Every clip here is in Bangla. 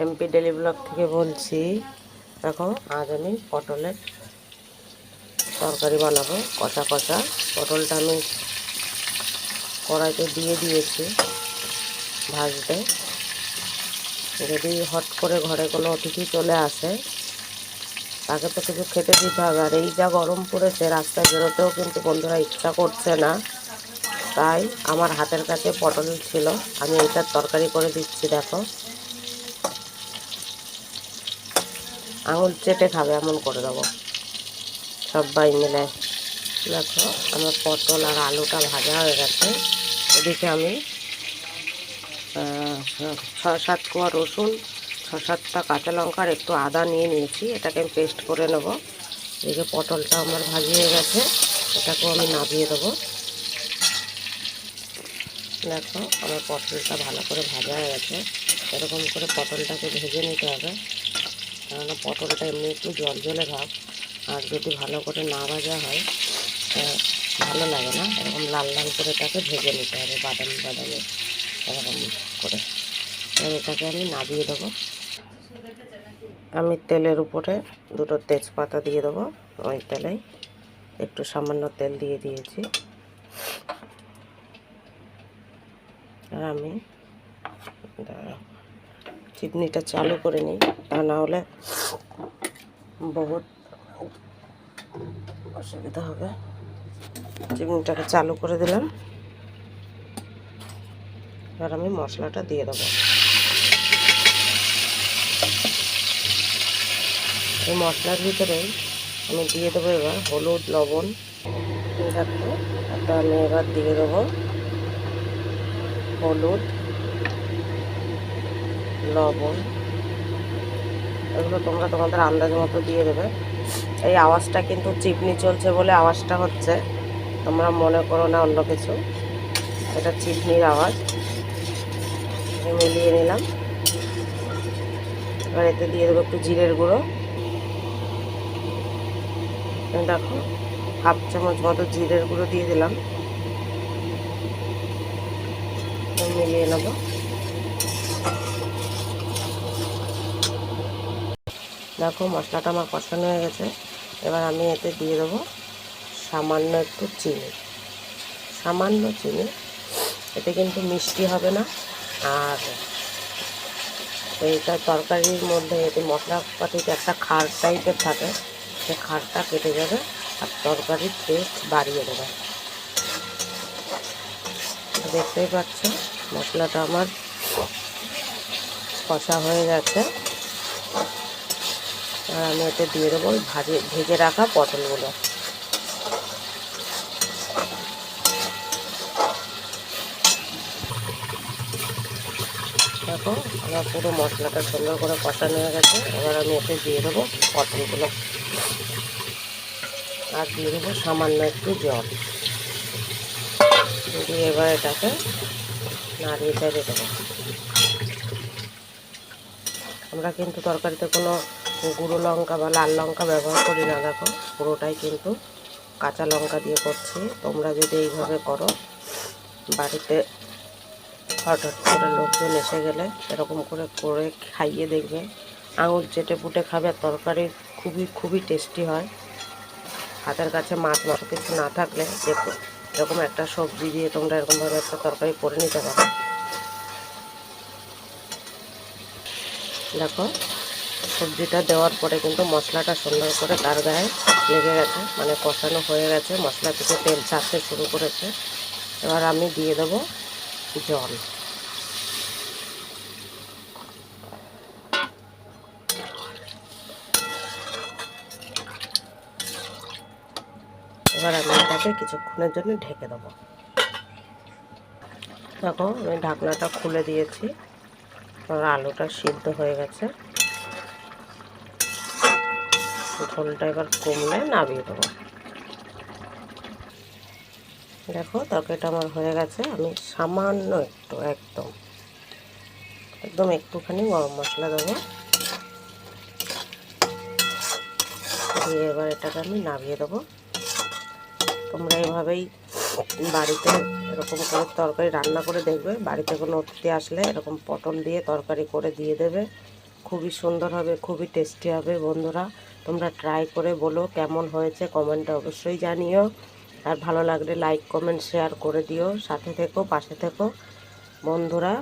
এমপি ডেলি ব্লগ থেকে বলছি। দেখো আজ আমি পটলের তরকারি বানাবো। কষা কষা পটলটা আমি কড়াইতে দিয়ে দিয়েছি ভাজতে। যদি হট করে ঘরে কোনো অতিথি চলে আসে তাকে তো কিছু খেতে দিতে হবে। আর এই যা গরম পড়েছে, রাস্তায় বেরোতেও কিন্তু বন্ধুরা ইচ্ছা করছে না। তাই আমার হাতের কাছে পটল ছিল, আমি এইটার তরকারি করে দিচ্ছি। দেখো আঙুল চেটে খাবে এমন করে দেবো সবাই মিলে। দেখো আমার পটল আর আলুটা ভাজা হয়ে গেছে। এদিকে আমি 6-7 কোয়া রসুন, 6-7টা কাঁচা লঙ্কা আর একটু আদা নিয়ে নিয়েছি। এটাকে আমি পেস্ট করে নেব। এদিকে পটলটা আমার ভাজি হয়ে গেছে, এটাকেও আমি নামিয়ে দেবো। দেখো আমার পটলটা ভালো করে ভাজা হয়ে গেছে। এরকম করে পটলটাকে ভেজে নিতে হবে, কেননা পটলটা এমনি একটু জল জলে ভাব। আর যদি ভালো করে না ভাজা হয় ভালো লাগে না। এরকম লাল লাল করে এটাকে ভেজে নিতে হবে, বাদামি বাদামি এরকম করে। এবার এটাকে আমি নামিয়ে দেবো। আমি তেলের উপরে 2টো তেজপাতা দিয়ে দেবো। ওই তেলেই একটু সামান্য তেল দিয়ে দিয়েছি। আর আমি চিমনিটা চালু করে নিই, তা না হলে বহুত অসুবিধা হবে। চিমনিটাকে চালু করে দিলাম। এবার আমি মশলাটা দিয়ে দেবো। এই মশলার ভিতরেই আমি দিয়ে দেবো এবার হলুদ, লবণ। দেখো এটা আমি এবার দিয়ে দেবো হলুদ, লবণ। এগুলো তোমরা তোমাদের আন্দাজ মতো দিয়ে দেবে। এই আওয়াজটা কিন্তু চিমনি চলছে বলে আওয়াজটা হচ্ছে, তোমরা মনে করো না অন্য কিছু। এটা চিমনির আওয়াজ। মিলিয়ে নিলাম। এবার এতে দিয়ে দেবো একটু জিরের গুঁড়ো। দেখো 1/2 চামচ মতো জিরের গুঁড়ো দিয়ে দিলাম। মিলিয়ে নেব। দেখো মশলাটা আমার কষানো হয়ে গেছে। এবার আমি এতে দিয়ে দেবো সামান্য একটু চিনি, সামান্য চিনি। এতে কিন্তু মিষ্টি হবে না। আর এইটা তরকারির মধ্যে এতে মশলাপাতিতে একটা খার টাইপের থাকে, সে খারটা কেটে যাবে আর তরকারির টেস্ট বাড়িয়ে দেবে। দেখতেই পাচ্ছ মশলাটা আমার কষা হয়ে গেছে। আর আমি এতে দিয়ে দেবো ভেজে রাখা পটলগুলো। দেখো আমার পুরো মশলাটা সুন্দর করে কষানো হয়ে গেছে। এবার আমি এতে দিয়ে দেবো পটলগুলো আর দিয়ে দেবো সামান্য একটু জল দিয়ে এবার এটাকে নাড়িয়ে চাড়িয়ে দেবো। আমরা কিন্তু তরকারিতে কোনো গুঁড়ো লঙ্কা বা লাল লঙ্কা ব্যবহার করি না। দেখো পুরোটাই কিন্তু কাঁচা লঙ্কা দিয়ে করছি। তোমরা যদি এইভাবে করো, বাড়িতে হঠাৎ করে লোকজন এসে গেলে এরকম করে করে খাইয়ে দেখবে, আঙুল চেটে পুটে খাবে। তরকারি খুবই খুবই টেস্টি হয়। হাতের কাছে মাছ মাংস কিছু না থাকলে দেখো এরকম একটা সবজি দিয়ে তোমরা এরকমভাবে একটা তরকারি করে নিতে পারো। দেখো সবজিটা দেওয়ার পরে কিন্তু মশলাটা সুন্দর করে তার গায়ে লেগে গেছে, মানে কষানো হয়ে গেছে, মশলা থেকে তেল ছাড়তে শুরু করেছে। এবার আমি দিয়ে দেবো জল। এবার আমি এটাকে কিছুক্ষণের জন্য ঢেকে দেবো। দেখো আমি ঢাকনাটা খুলে দিয়েছি। আর আলুটা সিদ্ধ হয়ে গেছে। ঝোলটা এবার কমলে নামিয়ে দেবো। দেখো তরকারিটা আমার হয়ে গেছে। আমি সামান্য একটু একদম একটুখানি গরম মশলা দেবো, দিয়ে এবার এটাকে আমি নামিয়ে দেবো। তোমরা এভাবেই বাড়িতে এরকম করে তরকারি রান্না করে দেখবে, বাড়িতে কোনো অতিথি আসলে এরকম পটল দিয়ে তরকারি করে দিয়ে দেবে, খুবই সুন্দর হবে, খুবই টেস্টি হবে। বন্ধুরা তোমরা ট্রাই করে বলো কেমন হয়েছে, কমেন্টে অবশ্যই জানিও। আর ভালো লাগলে লাইক কমেন্ট শেয়ার করে দিও, সাথে থেকো, পাশে থেকো। বন্ধুরা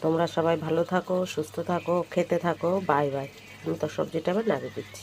তোমরা সবাই ভালো থাকো, সুস্থ থাকো, খেতে থাকো। Bye bye. আমি তো সবজিটা আবার নামিয়ে দিচ্ছি।